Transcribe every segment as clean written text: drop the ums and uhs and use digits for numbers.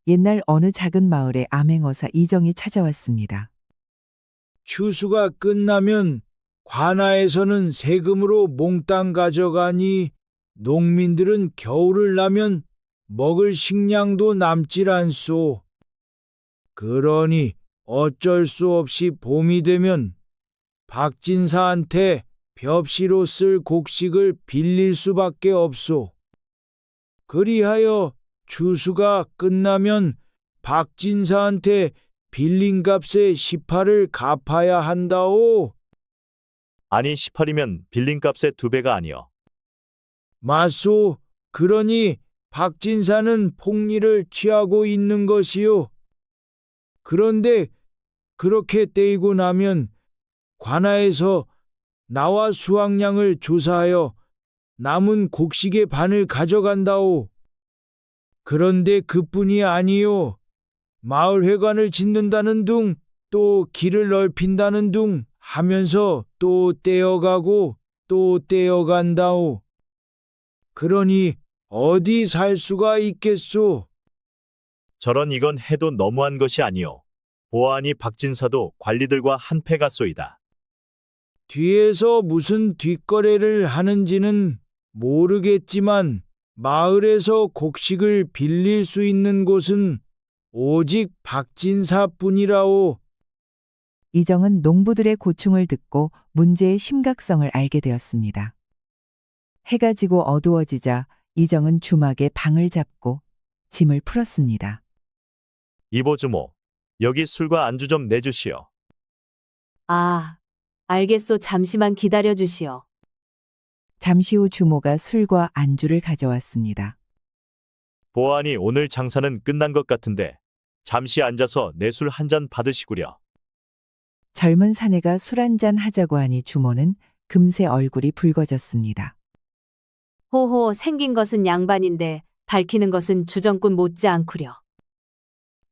옛날 어느 작은 마을에 암행어사 이정이 찾아왔습니다. 추수가 끝나면 관아에서는 세금으로 몽땅 가져가니 농민들은 겨울을 나면 먹을 식량도 남질 않소. 그러니 어쩔 수 없이 봄이 되면 박진사한테 벽시로 쓸 곡식을 빌릴 수밖에 없소. 그리하여 추수가 끝나면 박진사한테 빌린 값의 18을 갚아야 한다오. 아니 18이면 빌린 값의 2배가 아니여. 맞소. 그러니 박진사는 폭리를 취하고 있는 것이요. 그런데 그렇게 떼이고 나면 관아에서 나와 수확량을 조사하여 남은 곡식의 반을 가져간다오. 그런데 그뿐이 아니요. 마을 회관을 짓는다는 둥, 또 길을 넓힌다는 둥 하면서 또 떼어가고 또 떼어간다오. 그러니 어디 살 수가 있겠소? 저런 이건 해도 너무한 것이 아니오. 보아하니 박진사도 관리들과 한패 같소이다. 뒤에서 무슨 뒷거래를 하는지는 모르겠지만 마을에서 곡식을 빌릴 수 있는 곳은 오직 박진사뿐이라오. 이정은 농부들의 고충을 듣고 문제의 심각성을 알게 되었습니다. 해가 지고 어두워지자 이정은 주막에 방을 잡고 짐을 풀었습니다. 이보주모, 여기 술과 안주 좀 내주시오. 아, 알겠소. 잠시만 기다려 주시오. 잠시 후 주모가 술과 안주를 가져왔습니다. 보아하니 오늘 장사는 끝난 것 같은데 잠시 앉아서 내 술 한 잔 받으시구려. 젊은 사내가 술 한잔 하자고 하니 주모는 금세 얼굴이 붉어졌습니다. 호호, 생긴 것은 양반인데 밝히는 것은 주정꾼 못지 않구려.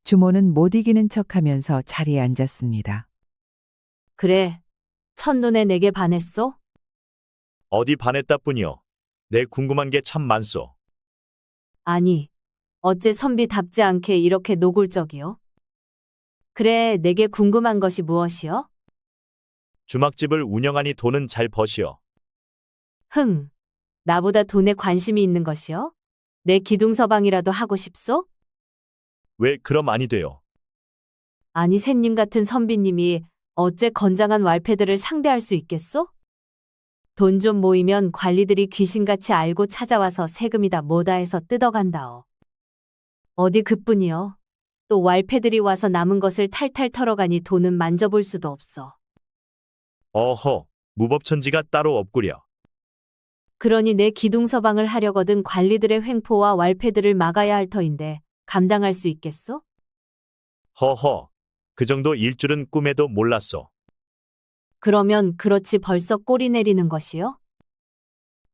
주모는 못 이기는 척하면서 자리에 앉았습니다. 그래, 첫눈에 내게 반했소? 어디 반했다 뿐이요. 내 궁금한 게 참 많소. 아니, 어째 선비답지 않게 이렇게 노골적이요? 그래, 내게 궁금한 것이 무엇이요? 주막집을 운영하니 돈은 잘 버시오. 흥, 나보다 돈에 관심이 있는 것이요? 내 기둥서방이라도 하고 싶소? 왜 그럼 아니 돼요. 아니, 샌님 같은 선비님이 어째 건장한 왈패들을 상대할 수 있겠소? 돈 좀 모이면 관리들이 귀신같이 알고 찾아와서 세금이다 뭐다 해서 뜯어간다오. 어디 그뿐이요. 또 왈패들이 와서 남은 것을 탈탈 털어가니 돈은 만져볼 수도 없어. 어허, 무법천지가 따로 없구려. 그러니 내 기둥서방을 하려거든 관리들의 횡포와 왈패들을 막아야 할 터인데 감당할 수 있겠소? 허허, 그 정도 일줄은 꿈에도 몰랐소. 그러면 그렇지 벌써 꼬리 내리는 것이요?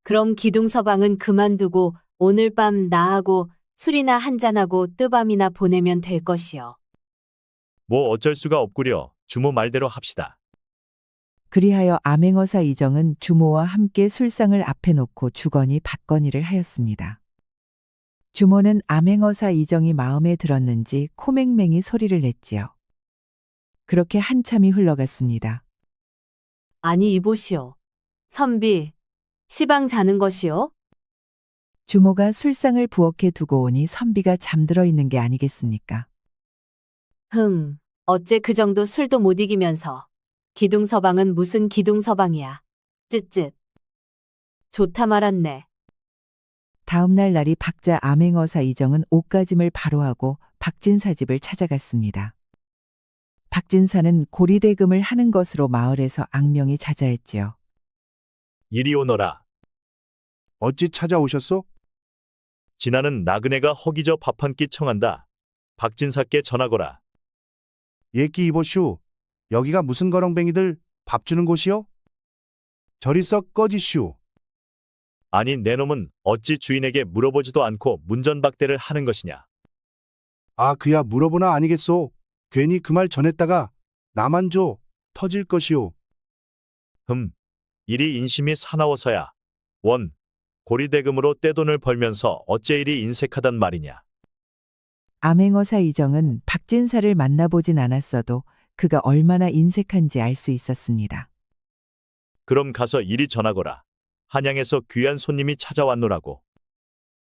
그럼 기둥서방은 그만두고 오늘 밤 나하고 술이나 한잔하고 뜨밤이나 보내면 될 것이요. 뭐 어쩔 수가 없구려. 주모 말대로 합시다. 그리하여 암행어사 이정은 주모와 함께 술상을 앞에 놓고 주거니 받거니를 하였습니다. 주모는 암행어사 이정이 마음에 들었는지 코맹맹이 소리를 냈지요. 그렇게 한참이 흘러갔습니다. 아니 이보시오. 선비, 시방 자는 것이요? 주모가 술상을 부엌에 두고 오니 선비가 잠들어 있는 게 아니겠습니까? 흥, 어째 그 정도 술도 못 이기면서. 기둥서방은 무슨 기둥서방이야. 쯧쯧. 좋다 말았네. 다음 날 날이 박자 암행어사 이정은 옷가짐을 바로 하고 박진사 집을 찾아갔습니다. 박진사는 고리대금을 하는 것으로 마을에서 악명이 자자했지요. 이리 오너라. 어찌 찾아오셨소? 지나는 나그네가 허기져 밥 한 끼 청한다. 박진사께 전하거라. 예끼 이보슈. 여기가 무슨 거렁뱅이들 밥 주는 곳이요? 저리 썩 꺼지슈. 아니 내 놈은 어찌 주인에게 물어보지도 않고 문전박대를 하는 것이냐. 아 그야 물어보나 아니겠소. 괜히 그 말 전했다가 나만 줘 터질 것이오. 이리 인심이 사나워서야. 원, 고리대금으로 떼돈을 벌면서 어째 이리 인색하단 말이냐. 암행어사 이정은 박진사를 만나보진 않았어도 그가 얼마나 인색한지 알 수 있었습니다. 그럼 가서 이리 전하거라. 한양에서 귀한 손님이 찾아왔노라고.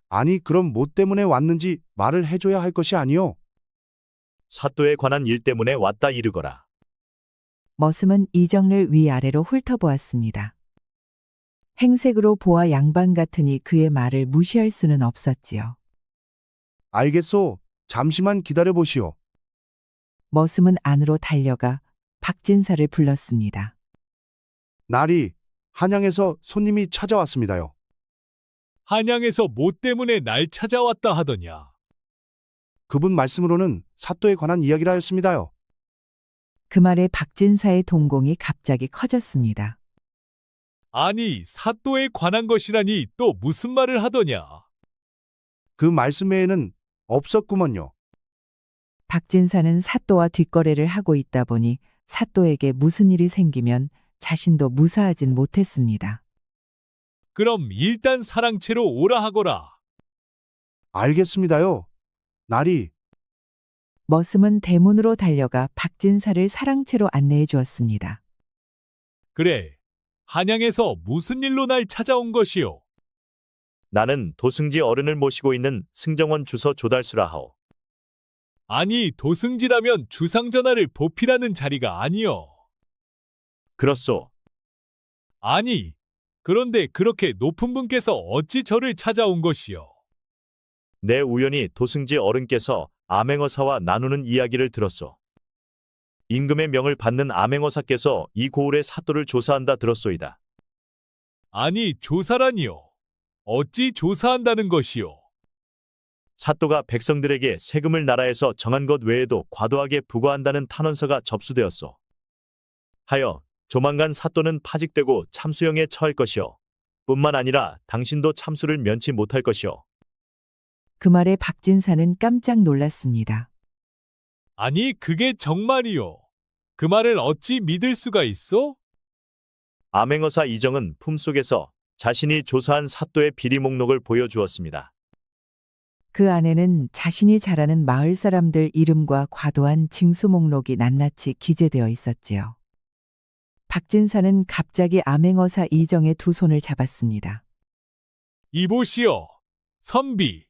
아니, 그럼 뭐 때문에 왔는지 말을 해줘야 할 것이 아니요. 사또에 관한 일 때문에 왔다 이르거라. 머슴은 이정을 위아래로 훑어보았습니다. 행색으로 보아 양반 같으니 그의 말을 무시할 수는 없었지요. 알겠소. 잠시만 기다려보시오. 머슴은 안으로 달려가 박진사를 불렀습니다. 날이 한양에서 손님이 찾아왔습니다요. 한양에서 뭐 때문에 날 찾아왔다 하더냐. 그분 말씀으로는 사또에 관한 이야기라 했습니다요. 그 말에 박진사의 동공이 갑자기 커졌습니다. 아니, 사또에 관한 것이라니 또 무슨 말을 하더냐. 그 말씀 외에는 없었구먼요. 박진사는 사또와 뒷거래를 하고 있다 보니 사또에게 무슨 일이 생기면 자신도 무사하진 못했습니다. 그럼 일단 사랑채로 오라 하거라. 알겠습니다요. 날이 머슴은 대문으로 달려가 박진사를 사랑채로 안내해 주었습니다. 그래, 한양에서 무슨 일로 날 찾아온 것이오? 나는 도승지 어른을 모시고 있는 승정원 주서 조달수라 하오. 아니, 도승지라면 주상전하를 보필하는 자리가 아니오. 그렇소. 아니, 그런데 그렇게 높은 분께서 어찌 저를 찾아온 것이오? 내 우연히 도승지 어른께서 암행어사와 나누는 이야기를 들었소. 임금의 명을 받는 암행어사께서 이 고을의 사또를 조사한다 들었소이다. 아니, 조사라니요. 어찌 조사한다는 것이오? 사또가 백성들에게 세금을 나라에서 정한 것 외에도 과도하게 부과한다는 탄원서가 접수되었소. 하여 조만간 사또는 파직되고 참수형에 처할 것이오. 뿐만 아니라 당신도 참수를 면치 못할 것이오. 그 말에 박진사는 깜짝 놀랐습니다. 아니, 그게 정말이오. 그 말을 어찌 믿을 수가 있어? 암행어사 이정은 품속에서 자신이 조사한 사또의 비리 목록을 보여주었습니다. 그 안에는 자신이 잘 아는 마을 사람들 이름과 과도한 징수 목록이 낱낱이 기재되어 있었지요. 박진사는 갑자기 암행어사 이정의 두 손을 잡았습니다. 이보시오, 선비.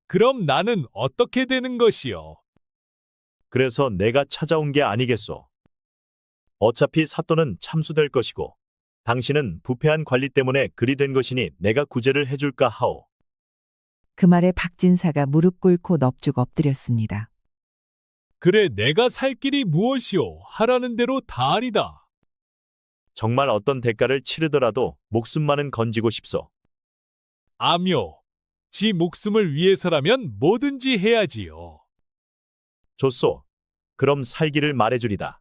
그럼 나는 어떻게 되는 것이오? 그래서 내가 찾아온 게 아니겠소. 어차피 사또는 참수될 것이고 당신은 부패한 관리 때문에 그리 된 것이니 내가 구제를 해줄까 하오. 그 말에 박진사가 무릎 꿇고 넙죽 엎드렸습니다. 그래, 내가 살 길이 무엇이오? 하라는 대로 다 하리다. 정말 어떤 대가를 치르더라도 목숨만은 건지고 싶소. 아뇨, 지 목숨을 위해서라면 뭐든지 해야지요. 좋소. 그럼 살기를 말해주리다.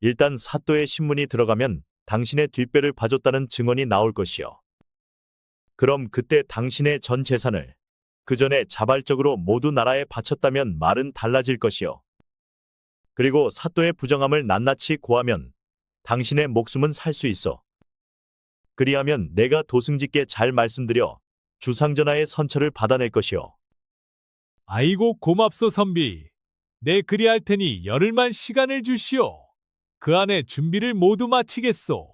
일단 사또의 신문이 들어가면 당신의 뒷배를 봐줬다는 증언이 나올 것이요. 그럼 그때 당신의 전 재산을 그 전에 자발적으로 모두 나라에 바쳤다면 말은 달라질 것이요. 그리고 사또의 부정함을 낱낱이 고하면 당신의 목숨은 살 수 있어. 그리하면 내가 도승지께 잘 말씀드려 주상전하의 선처를 받아낼 것이요. 아이고 고맙소 선비. 내 그리할 테니 열흘만 시간을 주시오. 그 안에 준비를 모두 마치겠소.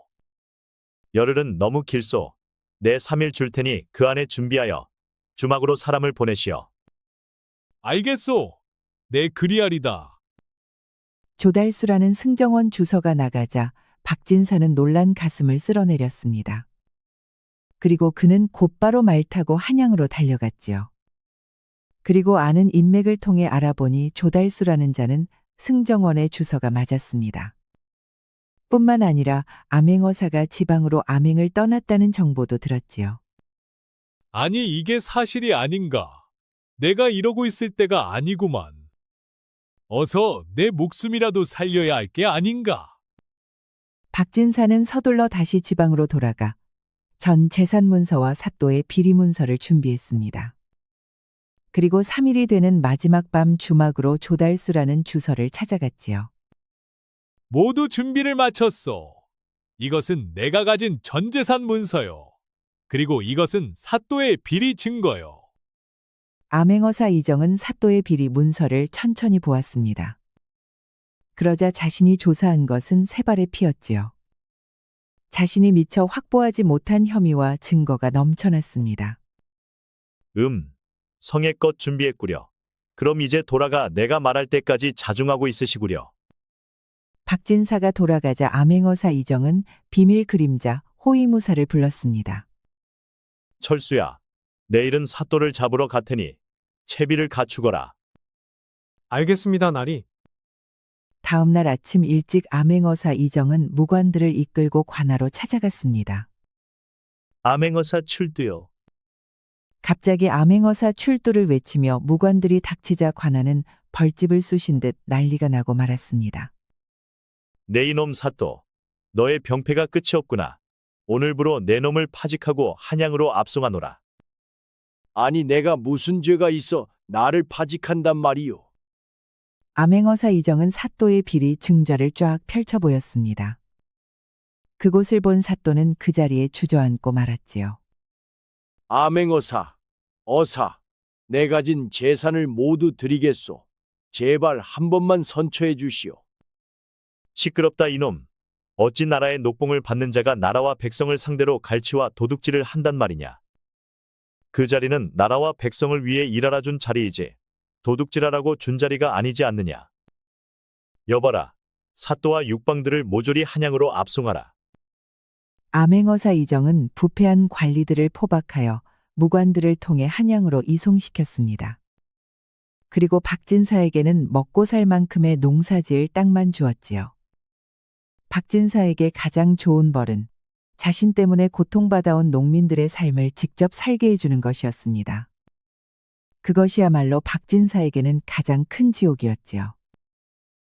열흘은 너무 길소. 내 3일 줄 테니 그 안에 준비하여 주막으로 사람을 보내시오. 알겠소. 내 그리하리다. 조달수라는 승정원 주서가 나가자 박진사는 놀란 가슴을 쓸어내렸습니다. 그리고 그는 곧바로 말 타고 한양으로 달려갔지요. 그리고 아는 인맥을 통해 알아보니 조달수라는 자는 승정원의 주서가 맞았습니다. 뿐만 아니라 암행어사가 지방으로 암행을 떠났다는 정보도 들었지요. 아니 이게 사실이 아닌가. 내가 이러고 있을 때가 아니구만. 어서 내 목숨이라도 살려야 할 게 아닌가. 박진사는 서둘러 다시 지방으로 돌아가 전 재산문서와 사또의 비리문서를 준비했습니다. 그리고 3일이 되는 마지막 밤 주막으로 조달수라는 주서를 찾아갔지요. 모두 준비를 마쳤소. 이것은 내가 가진 전 재산 문서요. 그리고 이것은 사또의 비리 증거요. 암행어사 이정은 사또의 비리 문서를 천천히 보았습니다. 그러자 자신이 조사한 것은 세 발의 피였지요. 자신이 미처 확보하지 못한 혐의와 증거가 넘쳐났습니다. 성의껏 준비했구려. 그럼 이제 돌아가 내가 말할 때까지 자중하고 있으시구려. 박진사가 돌아가자 암행어사 이정은 비밀 그림자 호위무사를 불렀습니다. 철수야, 내일은 사또를 잡으러 갈 테니 채비를 갖추거라. 알겠습니다, 나리. 다음 날 아침 일찍 암행어사 이정은 무관들을 이끌고 관하로 찾아갔습니다. 암행어사 출두요. 갑자기 암행어사 출두를 외치며 무관들이 닥치자 관하는 벌집을 쑤신 듯 난리가 나고 말았습니다. 내 이놈 사또, 너의 병폐가 끝이 없구나. 오늘부로 내 놈을 파직하고 한양으로 압송하노라. 아니 내가 무슨 죄가 있어 나를 파직한단 말이요. 암행어사 이정은 사또의 비리 증좌를 쫙 펼쳐 보였습니다. 그곳을 본 사또는 그 자리에 주저앉고 말았지요. 암행어사, 어사, 내 가진 재산을 모두 드리겠소. 제발 한 번만 선처해 주시오. 시끄럽다 이놈. 어찌 나라의 녹봉을 받는 자가 나라와 백성을 상대로 갈취와 도둑질을 한단 말이냐. 그 자리는 나라와 백성을 위해 일하라 준 자리이지 도둑질하라고 준 자리가 아니지 않느냐. 여봐라, 사또와 육방들을 모조리 한양으로 압송하라. 암행어사 이정은 부패한 관리들을 포박하여 무관들을 통해 한양으로 이송시켰습니다. 그리고 박진사에게는 먹고 살 만큼의 농사지을 땅만 주었지요. 박진사에게 가장 좋은 벌은 자신 때문에 고통받아온 농민들의 삶을 직접 살게 해주는 것이었습니다. 그것이야말로 박진사에게는 가장 큰 지옥이었지요.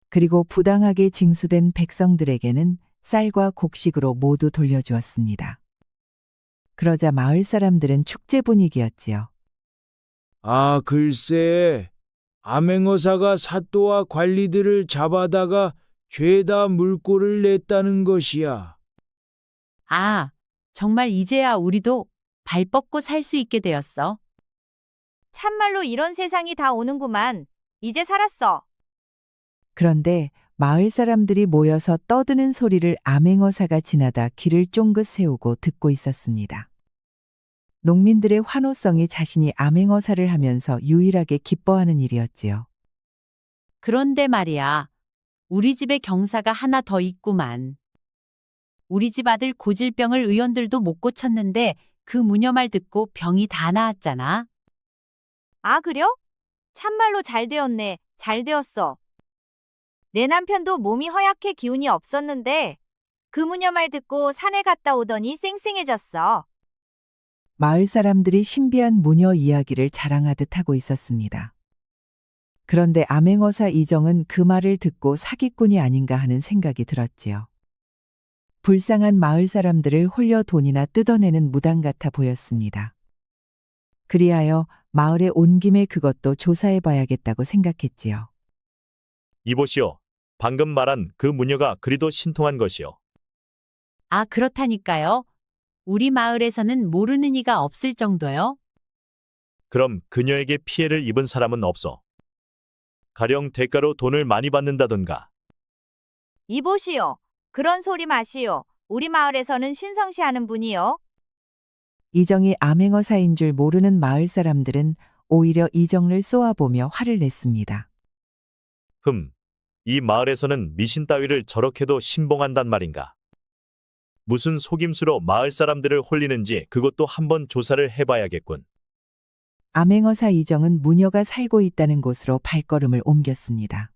그리고 부당하게 징수된 백성들에게는 쌀과 곡식으로 모두 돌려주었습니다. 그러자 마을 사람들은 축제 분위기였지요. 아, 글쎄, 암행어사가 사또와 관리들을 잡아다가 죄다 물꼬를 냈다는 것이야. 아, 정말 이제야 우리도 발 뻗고 살 수 있게 되었어. 참말로 이런 세상이 다 오는구만. 이제 살았어. 그런데 마을 사람들이 모여서 떠드는 소리를 암행어사가 지나다 귀를 쫑긋 세우고 듣고 있었습니다. 농민들의 환호성이 자신이 암행어사를 하면서 유일하게 기뻐하는 일이었지요. 그런데 말이야, 우리 집에 경사가 하나 더 있구만. 우리 집 아들 고질병을 의원들도 못 고쳤는데 그 무녀말 듣고 병이 다 나았잖아. 아, 그려? 참말로 잘 되었네. 잘 되었어. 내 남편도 몸이 허약해 기운이 없었는데 그 무녀 말 듣고 산에 갔다 오더니 쌩쌩해졌어. 마을 사람들이 신비한 무녀 이야기를 자랑하듯 하고 있었습니다. 그런데 암행어사 이정은 그 말을 듣고 사기꾼이 아닌가 하는 생각이 들었지요. 불쌍한 마을 사람들을 홀려 돈이나 뜯어내는 무당 같아 보였습니다. 그리하여 마을에 온 김에 그것도 조사해 봐야겠다고 생각했지요. 이보시오. 방금 말한 그 무녀가 그리도 신통한 것이요. 아, 그렇다니까요. 우리 마을에서는 모르는 이가 없을 정도요. 그럼 그녀에게 피해를 입은 사람은 없어. 가령 대가로 돈을 많이 받는다던가. 이보시오. 그런 소리 마시오. 우리 마을에서는 신성시하는 분이요. 이정이 암행어사인 줄 모르는 마을 사람들은 오히려 이정을 쏘아보며 화를 냈습니다. 이 마을에서는 미신 따위를 저렇게도 신봉한단 말인가. 무슨 속임수로 마을 사람들을 홀리는지 그것도 한번 조사를 해봐야겠군. 암행어사 이정은 무녀가 살고 있다는 곳으로 발걸음을 옮겼습니다.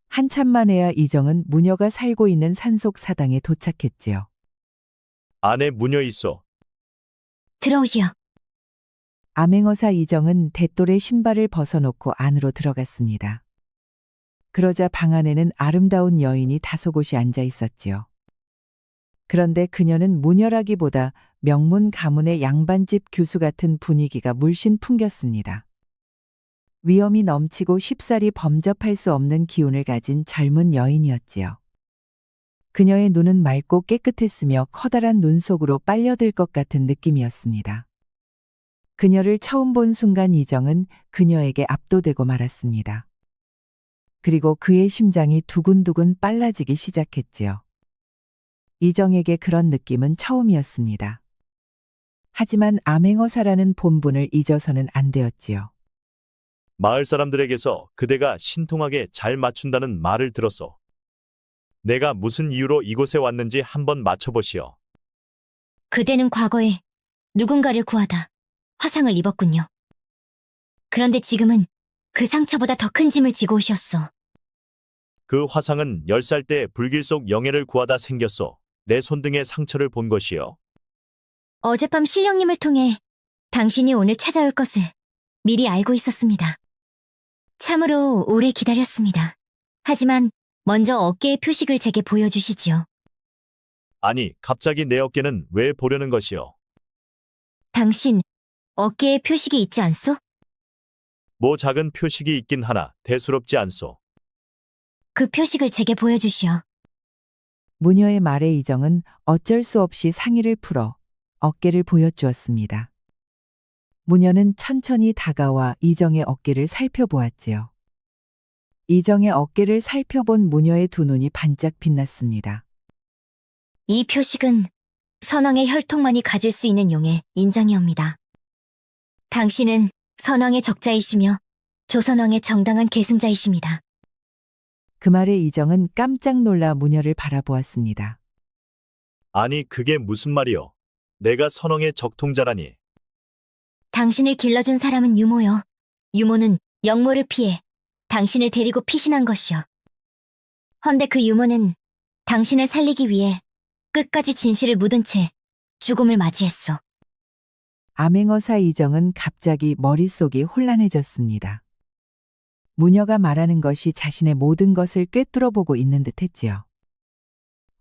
한참 만에야 이정은 무녀가 살고 있는 산속 사당에 도착했지요. 안에 무녀 있어. 들어오시오. 암행어사 이정은 대돌의 신발을 벗어놓고 안으로 들어갔습니다. 그러자 방 안에는 아름다운 여인이 다소곳이 앉아 있었지요. 그런데 그녀는 무녀라기보다 명문 가문의 양반집 교수 같은 분위기가 물씬 풍겼습니다. 위엄이 넘치고 쉽사리 범접할 수 없는 기운을 가진 젊은 여인이었지요. 그녀의 눈은 맑고 깨끗했으며 커다란 눈 속으로 빨려들 것 같은 느낌이었습니다. 그녀를 처음 본 순간 이정은 그녀에게 압도되고 말았습니다. 그리고 그의 심장이 두근두근 빨라지기 시작했지요. 이정에게 그런 느낌은 처음이었습니다. 하지만 암행어사라는 본분을 잊어서는 안 되었지요. 마을 사람들에게서 그대가 신통하게 잘 맞춘다는 말을 들었소. 내가 무슨 이유로 이곳에 왔는지 한번 맞춰보시오. 그대는 과거에 누군가를 구하다 화상을 입었군요. 그런데 지금은 그 상처보다 더 큰 짐을 지고 오셨어. 그 화상은 10살 때 불길 속 영예를 구하다 생겼소. 내 손등에 상처를 본 것이요. 어젯밤 신령님을 통해 당신이 오늘 찾아올 것을 미리 알고 있었습니다. 참으로 오래 기다렸습니다. 하지만 먼저 어깨의 표식을 제게 보여주시지요. 아니, 갑자기 내 어깨는 왜 보려는 것이요? 당신 어깨에 표식이 있지 않소? 뭐 작은 표식이 있긴 하나 대수롭지 않소. 그 표식을 제게 보여주시오. 무녀의 말에 이정은 어쩔 수 없이 상의를 풀어 어깨를 보여주었습니다. 무녀는 천천히 다가와 이정의 어깨를 살펴보았지요. 이정의 어깨를 살펴본 무녀의 두 눈이 반짝 빛났습니다. 이 표식은 선왕의 혈통만이 가질 수 있는 용의 인장이옵니다. 당신은 선왕의 적자이시며 조선왕의 정당한 계승자이십니다. 그 말에 이정은 깜짝 놀라 무녀를 바라보았습니다. 아니, 그게 무슨 말이요? 내가 선왕의 적통자라니. 당신을 길러준 사람은 유모여. 유모는 영모를 피해 당신을 데리고 피신한 것이요. 헌데 그 유모는 당신을 살리기 위해 끝까지 진실을 묻은 채 죽음을 맞이했소. 암행어사 이정은 갑자기 머릿속이 혼란해졌습니다. 무녀가 말하는 것이 자신의 모든 것을 꿰뚫어보고 있는 듯 했지요.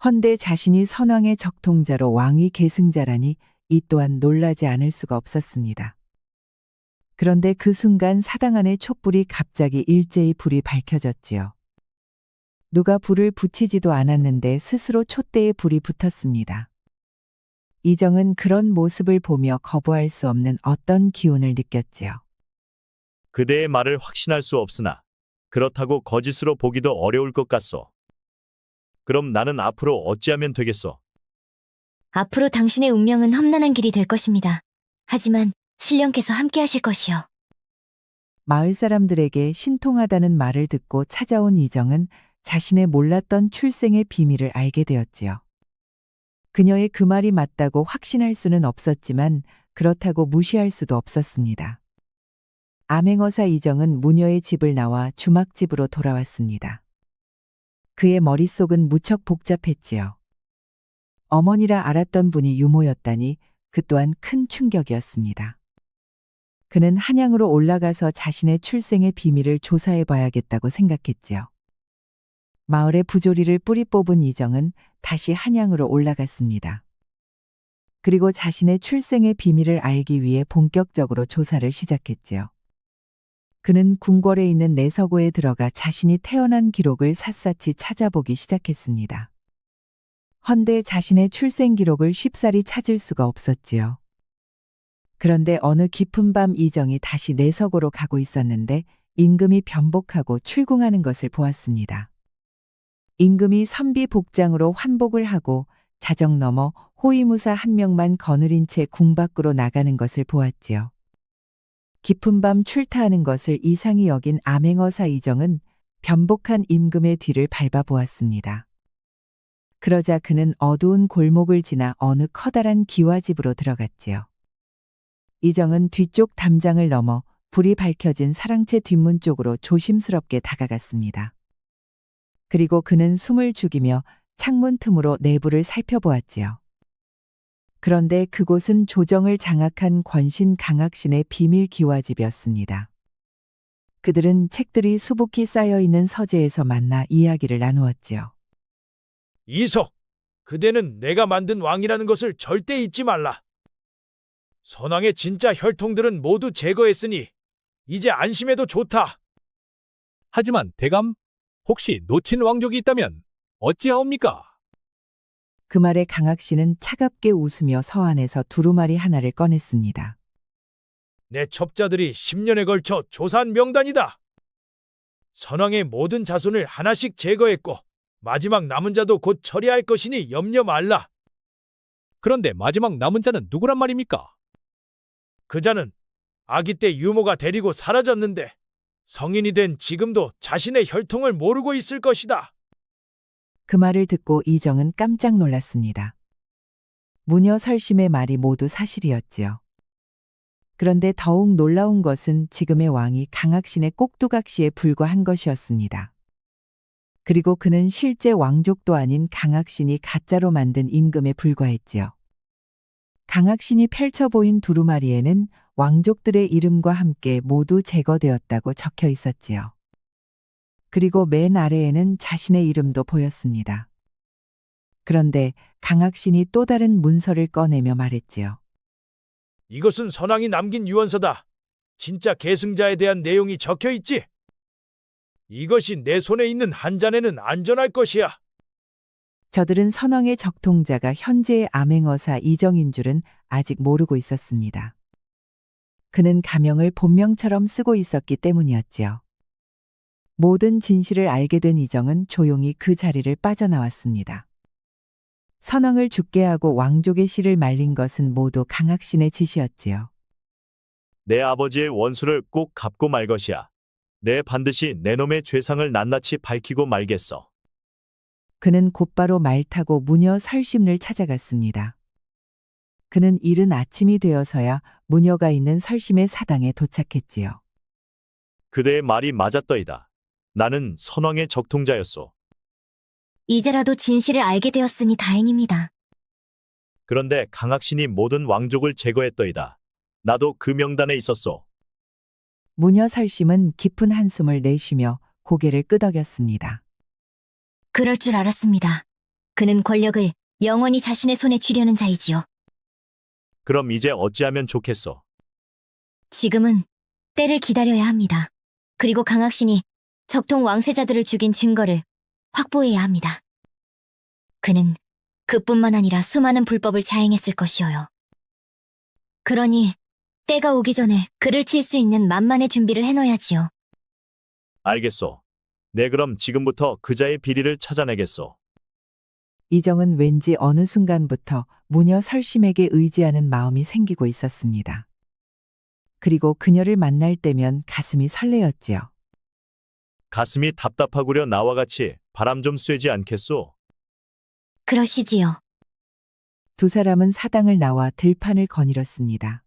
헌데 자신이 선왕의 적통자로 왕위 계승자라니 이 또한 놀라지 않을 수가 없었습니다. 그런데 그 순간 사당 안의 촛불이 갑자기 일제히 불이 밝혀졌지요. 누가 불을 붙이지도 않았는데 스스로 촛대에 불이 붙었습니다. 이정은 그런 모습을 보며 거부할 수 없는 어떤 기운을 느꼈지요. 그대의 말을 확신할 수 없으나 그렇다고 거짓으로 보기도 어려울 것 같소. 그럼 나는 앞으로 어찌하면 되겠소? 앞으로 당신의 운명은 험난한 길이 될 것입니다. 하지만 신령께서 함께 하실 것이요. 마을 사람들에게 신통하다는 말을 듣고 찾아온 이정은 자신의 몰랐던 출생의 비밀을 알게 되었지요. 그녀의 그 말이 맞다고 확신할 수는 없었지만 그렇다고 무시할 수도 없었습니다. 암행어사 이정은 무녀의 집을 나와 주막집으로 돌아왔습니다. 그의 머릿속은 무척 복잡했지요. 어머니라 알았던 분이 유모였다니 그 또한 큰 충격이었습니다. 그는 한양으로 올라가서 자신의 출생의 비밀을 조사해 봐야겠다고 생각했지요. 마을의 부조리를 뿌리 뽑은 이정은 다시 한양으로 올라갔습니다. 그리고 자신의 출생의 비밀을 알기 위해 본격적으로 조사를 시작했지요. 그는 궁궐에 있는 내서고에 들어가 자신이 태어난 기록을 샅샅이 찾아보기 시작했습니다. 헌데 자신의 출생 기록을 쉽사리 찾을 수가 없었지요. 그런데 어느 깊은 밤 이정이 다시 내서고로 가고 있었는데 임금이 변복하고 출궁하는 것을 보았습니다. 임금이 선비 복장으로 환복을 하고 자정 넘어 호위무사 한 명만 거느린 채 궁 밖으로 나가는 것을 보았지요. 깊은 밤 출타하는 것을 이상히 여긴 암행어사 이정은 변복한 임금의 뒤를 밟아보았습니다. 그러자 그는 어두운 골목을 지나 어느 커다란 기와집으로 들어갔지요. 이정은 뒤쪽 담장을 넘어 불이 밝혀진 사랑채 뒷문 쪽으로 조심스럽게 다가갔습니다. 그리고 그는 숨을 죽이며 창문 틈으로 내부를 살펴보았지요. 그런데 그곳은 조정을 장악한 권신 강학신의 비밀 기와집이었습니다. 그들은 책들이 수북히 쌓여 있는 서재에서 만나 이야기를 나누었지요. 이석, 그대는 내가 만든 왕이라는 것을 절대 잊지 말라. 선왕의 진짜 혈통들은 모두 제거했으니 이제 안심해도 좋다. 하지만 대감, 혹시 놓친 왕족이 있다면 어찌하옵니까? 그 말에 강학신은 차갑게 웃으며 서 안에서 두루마리 하나를 꺼냈습니다. 내 첩자들이 10년에 걸쳐 조사한 명단이다. 선왕의 모든 자손을 하나씩 제거했고 마지막 남은 자도 곧 처리할 것이니 염려 말라. 그런데 마지막 남은 자는 누구란 말입니까? 그 자는 아기 때 유모가 데리고 사라졌는데 성인이 된 지금도 자신의 혈통을 모르고 있을 것이다. 그 말을 듣고 이정은 깜짝 놀랐습니다. 무녀 설심의 말이 모두 사실이었지요. 그런데 더욱 놀라운 것은 지금의 왕이 강학신의 꼭두각시에 불과한 것이었습니다. 그리고 그는 실제 왕족도 아닌 강학신이 가짜로 만든 임금에 불과했지요. 강학신이 펼쳐 보인 두루마리에는 왕족들의 이름과 함께 모두 제거되었다고 적혀 있었지요. 그리고 맨 아래에는 자신의 이름도 보였습니다. 그런데 강학신이 또 다른 문서를 꺼내며 말했지요. 이것은 선왕이 남긴 유언서다. 진짜 계승자에 대한 내용이 적혀 있지? 이것이 내 손에 있는 한 잔에는 안전할 것이야. 저들은 선왕의 적통자가 현재의 암행어사 이정인 줄은 아직 모르고 있었습니다. 그는 가명을 본명처럼 쓰고 있었기 때문이었지요. 모든 진실을 알게 된 이정은 조용히 그 자리를 빠져나왔습니다. 선왕을 죽게 하고 왕족의 씨를 말린 것은 모두 강학신의 짓이었지요. 내 아버지의 원수를 꼭 갚고 말 것이야. 내 반드시 내 놈의 죄상을 낱낱이 밝히고 말겠어. 그는 곧바로 말 타고 무녀 설심을 찾아갔습니다. 그는 이른 아침이 되어서야 무녀가 있는 설심의 사당에 도착했지요. 그대의 말이 맞았더이다. 나는 선왕의 적통자였소. 이제라도 진실을 알게 되었으니 다행입니다. 그런데 강학신이 모든 왕족을 제거했더이다. 나도 그 명단에 있었소. 무녀 설심은 깊은 한숨을 내쉬며 고개를 끄덕였습니다. 그럴 줄 알았습니다. 그는 권력을 영원히 자신의 손에 쥐려는 자이지요. 그럼 이제 어찌하면 좋겠소? 지금은 때를 기다려야 합니다. 그리고 강학신이 적통 왕세자들을 죽인 증거를 확보해야 합니다. 그는 그뿐만 아니라 수많은 불법을 자행했을 것이어요. 그러니 때가 오기 전에 그를 칠 수 있는 만만의 준비를 해놓아야지요. 알겠소. 네, 그럼 지금부터 그자의 비리를 찾아내겠소. 이정은 왠지 어느 순간부터 무녀 설심에게 의지하는 마음이 생기고 있었습니다. 그리고 그녀를 만날 때면 가슴이 설레었지요. 가슴이 답답하구려 나와 같이 바람 좀 쐬지 않겠소? 그러시지요. 두 사람은 사당을 나와 들판을 거닐었습니다.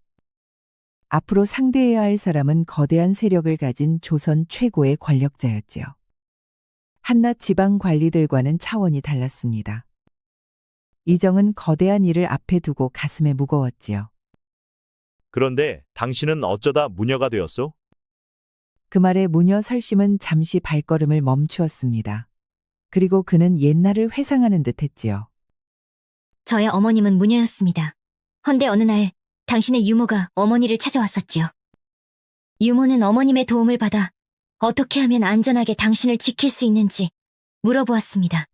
앞으로 상대해야 할 사람은 거대한 세력을 가진 조선 최고의 권력자였지요. 한낱 지방 관리들과는 차원이 달랐습니다. 이정은 거대한 일을 앞에 두고 가슴에 무거웠지요. 그런데 당신은 어쩌다 무녀가 되었소? 그 말에 무녀 설심은 잠시 발걸음을 멈추었습니다. 그리고 그는 옛날을 회상하는 듯 했지요. 저의 어머님은 무녀였습니다. 헌데 어느 날 당신의 유모가 어머니를 찾아왔었지요. 유모는 어머님의 도움을 받아 어떻게 하면 안전하게 당신을 지킬 수 있는지 물어보았습니다.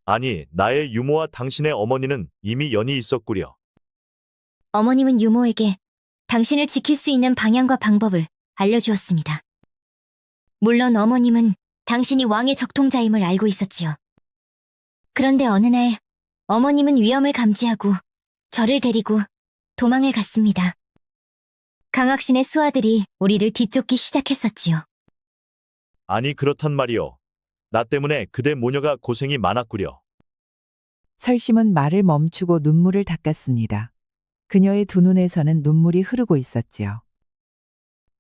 아니, 나의 유모와 당신의 어머니는 이미 연이 있었구려. 어머님은 유모에게 당신을 지킬 수 있는 방향과 방법을 알려주었습니다. 물론 어머님은 당신이 왕의 적통자임을 알고 있었지요. 그런데 어느 날 어머님은 위험을 감지하고 저를 데리고 도망을 갔습니다. 강학신의 수하들이 우리를 뒤쫓기 시작했었지요. 아니, 그렇단 말이오. 나 때문에 그대 모녀가 고생이 많았구려. 설심은 말을 멈추고 눈물을 닦았습니다. 그녀의 두 눈에서는 눈물이 흐르고 있었지요.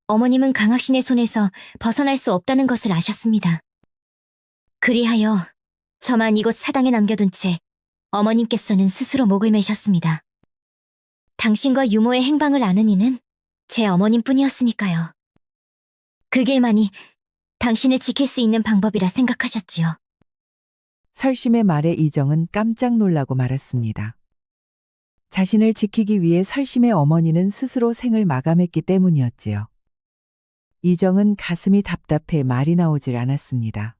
어머님은 강학신의 손에서 벗어날 수 없다는 것을 아셨습니다. 그리하여 저만 이곳 사당에 남겨둔 채 어머님께서는 스스로 목을 매셨습니다. 당신과 유모의 행방을 아는 이는 제 어머님뿐이었으니까요. 그 길만이 당신을 지킬 수 있는 방법이라 생각하셨지요. 설심의 말에 이정은 깜짝 놀라고 말았습니다. 자신을 지키기 위해 설심의 어머니는 스스로 생을 마감했기 때문이었지요. 이정은 가슴이 답답해 말이 나오질 않았습니다.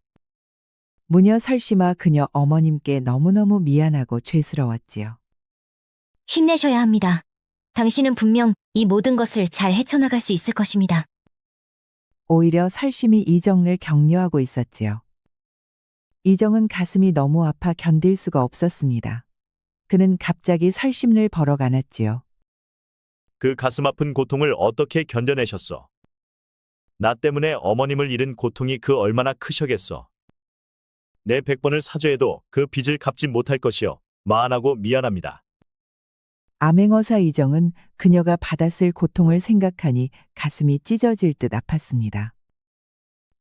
무녀 설심아 그녀 어머님께 너무너무 미안하고 죄스러웠지요. 힘내셔야 합니다. 당신은 분명 이 모든 것을 잘 헤쳐나갈 수 있을 것입니다. 오히려 설심이 이정을 격려하고 있었지요. 이정은 가슴이 너무 아파 견딜 수가 없었습니다. 그는 갑자기 설심을 벌어가 안았지요. 그 가슴 아픈 고통을 어떻게 견뎌내셨어? 나 때문에 어머님을 잃은 고통이 그 얼마나 크셔겠어. 내 100번을 사죄해도 그 빚을 갚지 못할 것이요. 마안하고 미안합니다. 암행어사 이정은 그녀가 받았을 고통을 생각하니 가슴이 찢어질 듯 아팠습니다.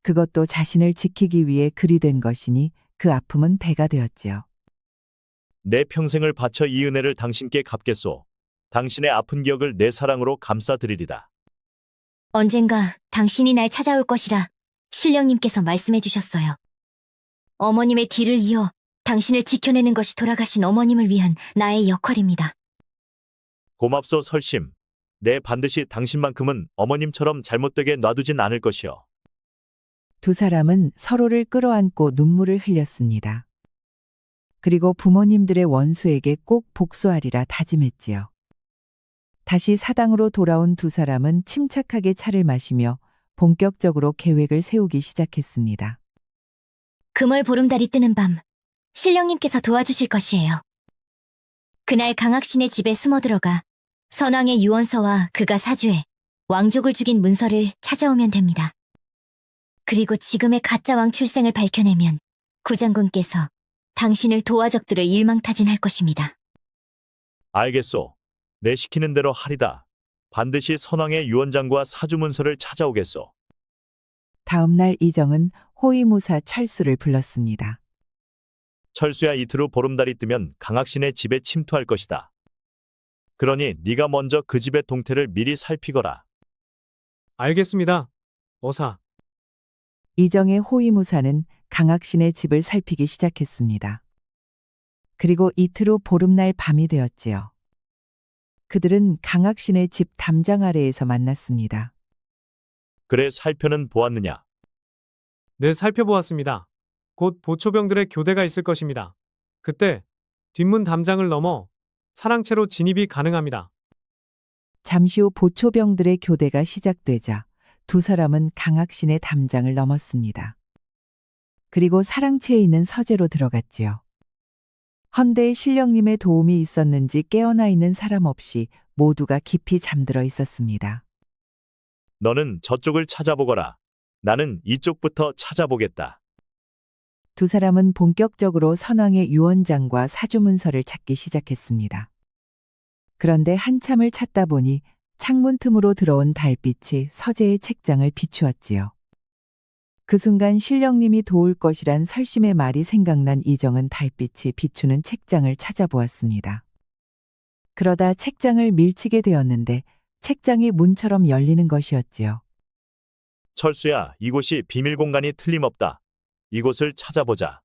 그것도 자신을 지키기 위해 그리 된 것이니 그 아픔은 배가 되었지요. 내 평생을 바쳐 이 은혜를 당신께 갚겠소. 당신의 아픈 기억을 내 사랑으로 감싸드리리다. 언젠가 당신이 날 찾아올 것이라 신령님께서 말씀해 주셨어요. 어머님의 뒤를 이어 당신을 지켜내는 것이 돌아가신 어머님을 위한 나의 역할입니다. 고맙소 설심. 내 반드시 당신만큼은 어머님처럼 잘못되게 놔두진 않을 것이요. 두 사람은 서로를 끌어안고 눈물을 흘렸습니다. 그리고 부모님들의 원수에게 꼭 복수하리라 다짐했지요. 다시 사당으로 돌아온 두 사람은 침착하게 차를 마시며 본격적으로 계획을 세우기 시작했습니다. 금월 보름달이 뜨는 밤, 신령님께서 도와주실 것이에요. 그날 강학신의 집에 숨어 들어가 선왕의 유언서와 그가 사주해 왕족을 죽인 문서를 찾아오면 됩니다. 그리고 지금의 가짜 왕 출생을 밝혀내면 구장군께서 당신을 도와적들을 일망타진할 것입니다. 알겠소. 내 시키는 대로 하리다. 반드시 선왕의 유언장과 사주문서를 찾아오겠소. 다음 날 이정은 호위무사 철수를 불렀습니다. 철수야, 이틀 후 보름달이 뜨면 강학신의 집에 침투할 것이다. 그러니 네가 먼저 그 집의 동태를 미리 살피거라. 알겠습니다. 어사. 이정의 호위무사는 강학신의 집을 살피기 시작했습니다. 그리고 이틀 후 보름날 밤이 되었지요. 그들은 강학신의 집 담장 아래에서 만났습니다. 그래, 살펴는 보았느냐? 네, 살펴보았습니다. 곧 보초병들의 교대가 있을 것입니다. 그때 뒷문 담장을 넘어 사랑채로 진입이 가능합니다. 잠시 후 보초병들의 교대가 시작되자 두 사람은 강학신의 담장을 넘었습니다. 그리고 사랑채에 있는 서재로 들어갔지요. 헌데 신령님의 도움이 있었는지 깨어나 있는 사람 없이 모두가 깊이 잠들어 있었습니다. 너는 저쪽을 찾아보거라. 나는 이쪽부터 찾아보겠다. 두 사람은 본격적으로 선왕의 유언장과 사주문서를 찾기 시작했습니다. 그런데 한참을 찾다 보니 창문 틈으로 들어온 달빛이 서재의 책장을 비추었지요. 그 순간 신령님이 도울 것이란 설심의 말이 생각난 이정은 달빛이 비추는 책장을 찾아보았습니다. 그러다 책장을 밀치게 되었는데 책장이 문처럼 열리는 것이었지요. 철수야, 이곳이 비밀 공간이 틀림없다. 이곳을 찾아보자.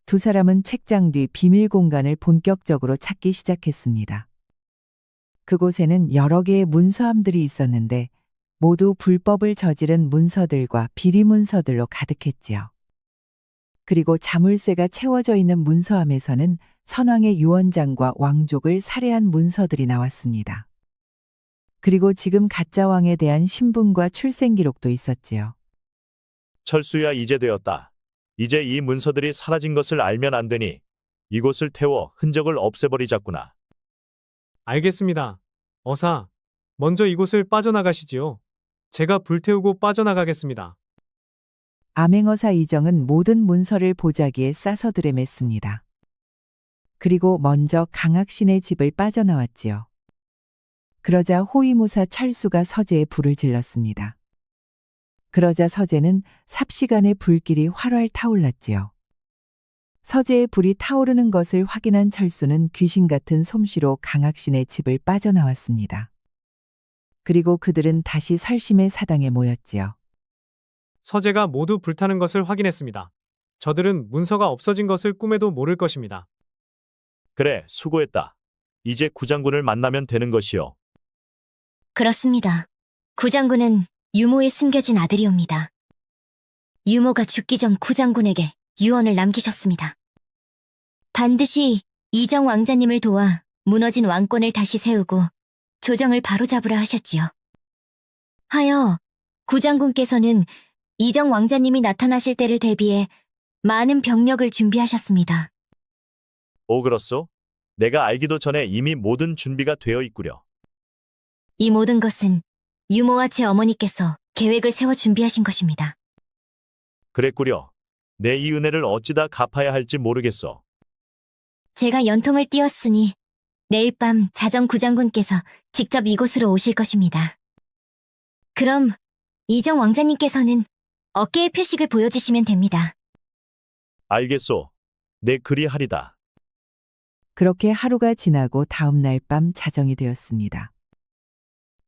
두 사람은 책장 뒤 비밀 공간을 본격적으로 찾기 시작했습니다. 그곳에는 여러 개의 문서함들이 있었는데 모두 불법을 저지른 문서들과 비리 문서들로 가득했지요. 그리고 자물쇠가 채워져 있는 문서함에서는 선왕의 유언장과 왕족을 살해한 문서들이 나왔습니다. 그리고 지금 가짜 왕에 대한 신분과 출생 기록도 있었지요. 철수야, 이제 되었다. 이제 이 문서들이 사라진 것을 알면 안 되니 이곳을 태워 흔적을 없애버리자꾸나. 알겠습니다. 어사, 먼저 이곳을 빠져나가시지요. 제가 불태우고 빠져나가겠습니다. 암행어사 이정은 모든 문서를 보자기에 싸서 들이맸습니다. 그리고 먼저 강학신의 집을 빠져나왔지요. 그러자 호위무사 철수가 서재에 불을 질렀습니다. 그러자 서재는 삽시간에 불길이 활활 타올랐지요. 서재에 불이 타오르는 것을 확인한 철수는 귀신 같은 솜씨로 강학신의 집을 빠져나왔습니다. 그리고 그들은 다시 설심의 사당에 모였지요. 서재가 모두 불타는 것을 확인했습니다. 저들은 문서가 없어진 것을 꿈에도 모를 것입니다. 그래, 수고했다. 이제 구장군을 만나면 되는 것이요. 그렇습니다. 구장군은 유모의 숨겨진 아들이옵니다. 유모가 죽기 전 구장군에게 유언을 남기셨습니다. 반드시 이정 왕자님을 도와 무너진 왕권을 다시 세우고 조정을 바로잡으라 하셨지요. 하여 구장군께서는 이정 왕자님이 나타나실 때를 대비해 많은 병력을 준비하셨습니다. 오 그렇소? 내가 알기도 전에 이미 모든 준비가 되어 있구려. 이 모든 것은 유모와 제 어머니께서 계획을 세워 준비하신 것입니다. 그랬구려. 내 이 은혜를 어찌다 갚아야 할지 모르겠어. 제가 연통을 띄웠으니 내일 밤 자정 구장군께서 직접 이곳으로 오실 것입니다. 그럼 이정 왕자님께서는 어깨의 표식을 보여주시면 됩니다. 알겠소. 내 그리하리다. 그렇게 하루가 지나고 다음 날 밤 자정이 되었습니다.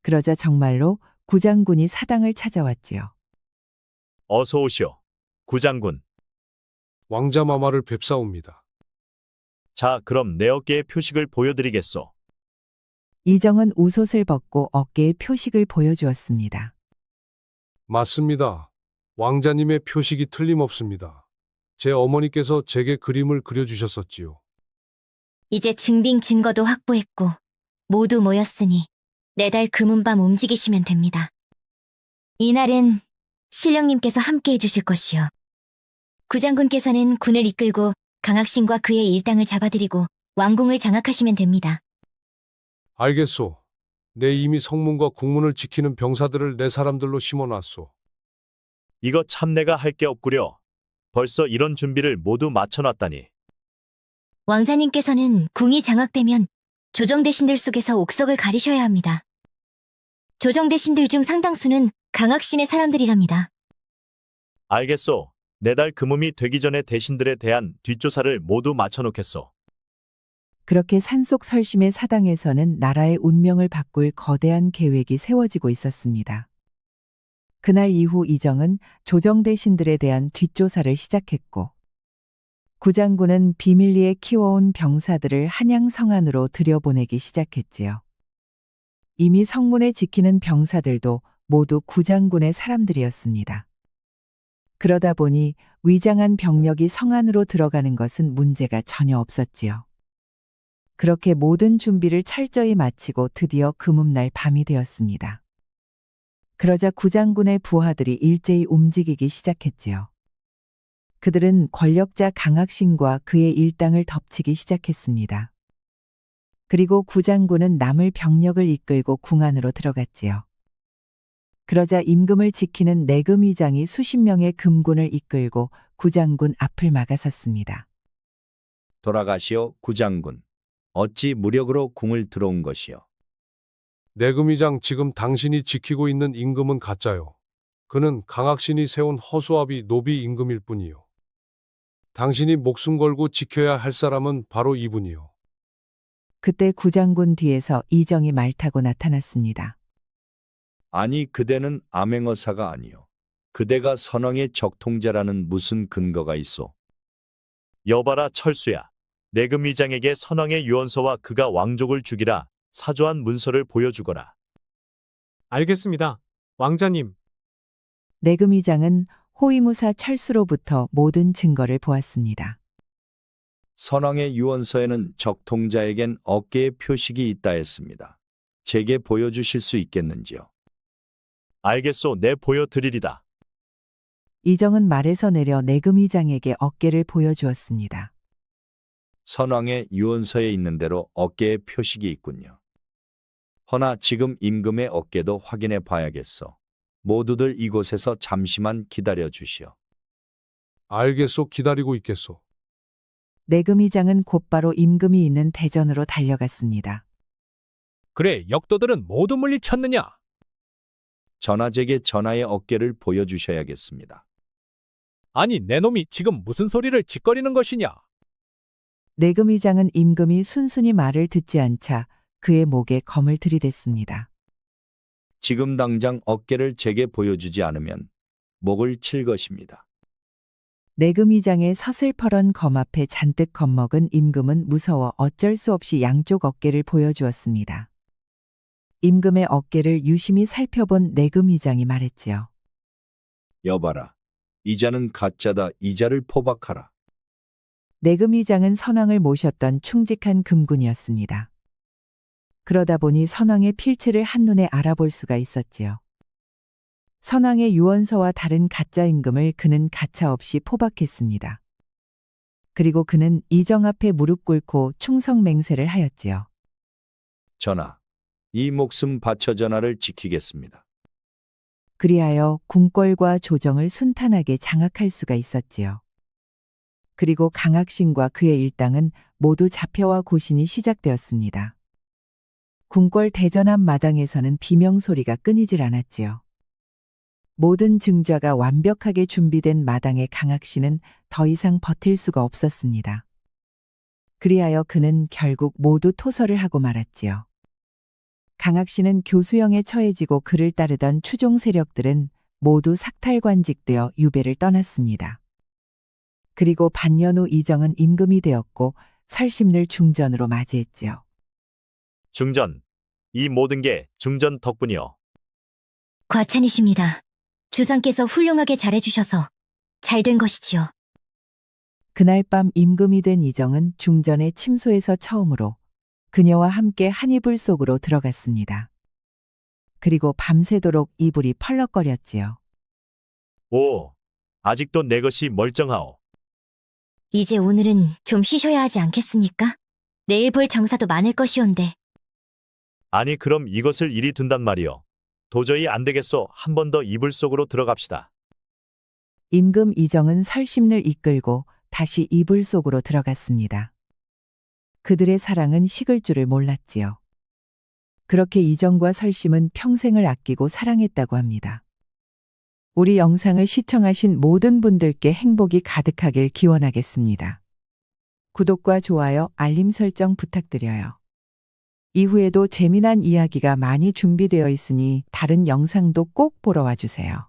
그러자 정말로 구장군이 사당을 찾아왔지요. 어서 오시오. 구장군. 왕자마마를 뵙사옵니다. 자, 그럼 내 어깨의 표식을 보여드리겠소. 이정은 우솥을 벗고 어깨에 표식을 보여주었습니다. 맞습니다. 왕자님의 표식이 틀림없습니다. 제 어머니께서 제게 그림을 그려주셨었지요. 이제 증빙 증거도 확보했고 모두 모였으니 내달 금은밤 움직이시면 됩니다. 이날은 신령님께서 함께 해주실 것이요. 구장군께서는 군을 이끌고 강학신과 그의 일당을 잡아들이고 왕궁을 장악하시면 됩니다. 알겠소. 내 이미 성문과 궁문을 지키는 병사들을 내 사람들로 심어놨소. 이거 참 내가 할 게 없구려. 벌써 이런 준비를 모두 마쳐놨다니. 왕자님께서는 궁이 장악되면 조정대신들 속에서 옥석을 가리셔야 합니다. 조정대신들 중 상당수는 강학신의 사람들이랍니다. 알겠소. 내달 금음이 되기 전에 대신들에 대한 뒷조사를 모두 마쳐놓겠소. 그렇게 산속설심의 사당에서는 나라의 운명을 바꿀 거대한 계획이 세워지고 있었습니다. 그날 이후 이정은 조정대신들에 대한 뒷조사를 시작했고 구장군은 비밀리에 키워온 병사들을 한양 성안으로 들여보내기 시작했지요. 이미 성문에 지키는 병사들도 모두 구장군의 사람들이었습니다. 그러다 보니 위장한 병력이 성안으로 들어가는 것은 문제가 전혀 없었지요. 그렇게 모든 준비를 철저히 마치고 드디어 금음날 밤이 되었습니다. 그러자 구장군의 부하들이 일제히 움직이기 시작했지요. 그들은 권력자 강학신과 그의 일당을 덮치기 시작했습니다. 그리고 구장군은 남을 병력을 이끌고 궁 안으로 들어갔지요. 그러자 임금을 지키는 내금위장이 수십 명의 금군을 이끌고 구장군 앞을 막아섰습니다. 돌아가시오, 구장군. 어찌 무력으로 궁을 들어온 것이요. 내금위장, 지금 당신이 지키고 있는 임금은 가짜요. 그는 강학신이 세운 허수아비 노비 임금일 뿐이요. 당신이 목숨 걸고 지켜야 할 사람은 바로 이분이요. 그때 구장군 뒤에서 이정이 말 타고 나타났습니다. 아니, 그대는 암행어사가 아니요. 그대가 선왕의 적통자라는 무슨 근거가 있소? 여봐라 철수야. 내금위장에게 선왕의 유언서와 그가 왕족을 죽이라 사조한 문서를 보여주거라. 알겠습니다. 왕자님. 내금위장은 호위무사 철수로부터 모든 증거를 보았습니다. 선왕의 유언서에는 적통자에겐 어깨에 표식이 있다 했습니다. 제게 보여주실 수 있겠는지요? 알겠소. 내 보여드리리다. 이정은 말에서 내려 내금위장에게 어깨를 보여주었습니다. 선왕의 유언서에 있는 대로 어깨에 표식이 있군요. 허나 지금 임금의 어깨도 확인해 봐야겠소. 모두들 이곳에서 잠시만 기다려 주시오. 알겠소. 기다리고 있겠소. 내금위장은 곧바로 임금이 있는 대전으로 달려갔습니다. 그래, 역도들은 모두 물리쳤느냐? 전하제게 전하의 어깨를 보여주셔야겠습니다. 아니, 내 놈이 지금 무슨 소리를 짓거리는 것이냐? 내금위장은 임금이 순순히 말을 듣지 않자 그의 목에 검을 들이댔습니다. 지금 당장 어깨를 제게 보여주지 않으면 목을 칠 것입니다. 내금위장의 서슬퍼런 검 앞에 잔뜩 겁먹은 임금은 무서워 어쩔 수 없이 양쪽 어깨를 보여주었습니다. 임금의 어깨를 유심히 살펴본 내금위장이 말했지요. 여봐라. 이자는 가짜다. 이자를 포박하라. 내금위장은 선왕을 모셨던 충직한 금군이었습니다. 그러다 보니 선왕의 필체를 한눈에 알아볼 수가 있었지요. 선왕의 유언서와 다른 가짜 임금을 그는 가차없이 포박했습니다. 그리고 그는 이정 앞에 무릎 꿇고 충성 맹세를 하였지요. 전하, 이 목숨 바쳐 전하를 지키겠습니다. 그리하여 궁궐과 조정을 순탄하게 장악할 수가 있었지요. 그리고 강학신과 그의 일당은 모두 잡혀와 고신이 시작되었습니다. 궁궐 대전함 마당에서는 비명소리가 끊이질 않았지요. 모든 증좌가 완벽하게 준비된 마당의 강학신은 더 이상 버틸 수가 없었습니다. 그리하여 그는 결국 모두 토설을 하고 말았지요. 강학신은 교수형에 처해지고 그를 따르던 추종 세력들은 모두 삭탈관직되어 유배를 떠났습니다. 그리고 반년 후 이정은 임금이 되었고 설심를 중전으로 맞이했지요. 중전. 이 모든 게 중전 덕분이요. 과찬이십니다. 주상께서 훌륭하게 잘해주셔서 잘된 것이지요. 그날 밤 임금이 된 이정은 중전의 침소에서 처음으로 그녀와 함께 한 이불 속으로 들어갔습니다. 그리고 밤새도록 이불이 펄럭거렸지요. 오, 아직도 내 것이 멀쩡하오. 이제 오늘은 좀 쉬셔야 하지 않겠습니까? 내일 볼 정사도 많을 것이온데. 아니 그럼 이것을 이리 둔단 말이오. 도저히 안 되겠소. 한 번 더 이불 속으로 들어갑시다. 임금 이정은 설심을 이끌고 다시 이불 속으로 들어갔습니다. 그들의 사랑은 식을 줄을 몰랐지요. 그렇게 이정과 설심은 평생을 아끼고 사랑했다고 합니다. 우리 영상을 시청하신 모든 분들께 행복이 가득하길 기원하겠습니다. 구독과 좋아요, 알림 설정 부탁드려요. 이후에도 재미난 이야기가 많이 준비되어 있으니 다른 영상도 꼭 보러 와주세요.